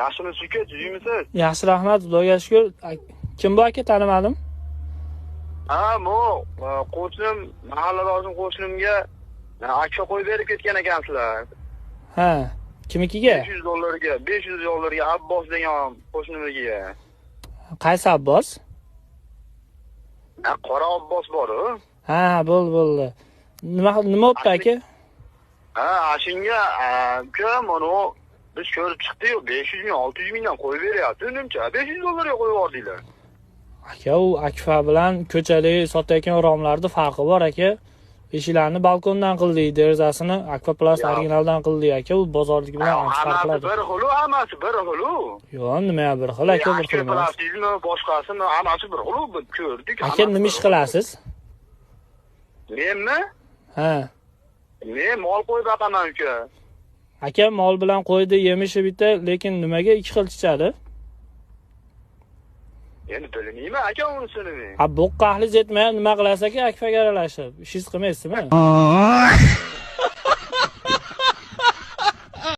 Yaxshimisiz uka, tushimisiz? Yaxshi, rahmat, Xudoga shukr. Kim bu aka, tanimadim? Ha, bu qo'shnim, mahalladoshim qo'shnimga akfa qo'yib berib ketgan ekansizlar. Ha, kimnikiga? $500 Abbos degan qo'shnimizga. Qaysi Abbos? Qora Abbos bor-ku. Ha, bo'ldi. Nima bo'pti aka? Ha, shunga uka, mana biz ko'rib chiqdik-yu, 500 ming, 600 mingdan qo'yib beryapti. Nimcha $500 ga qo'yib yubordinglar. Aka, u akfa bilan ko'chalik sotayotgan romlarning farqi bor aka. Eshiklarni balkondan qildik, derazasini akfa plast originaldan qildik aka. U bozordagi bilan farqladi. Hammasi bir xil. Yo'q, nima bir xil aka, bir xil emas. Plastizmi, boshqasini hammasi bir xil ko'rdik. Aka, nima ish qilasiz? Menmi? Ha. Men mol qo'yib boqaman uka. Aka, mol bilan qo'ydi, yemishi bitta, lekin nimaga ikki xil chiqadi? Endi bilmayman aka unisini. Bu qahli yetmay nima qilasiz aka, akfaga aralashib? Ishingiz qilmaysizmi?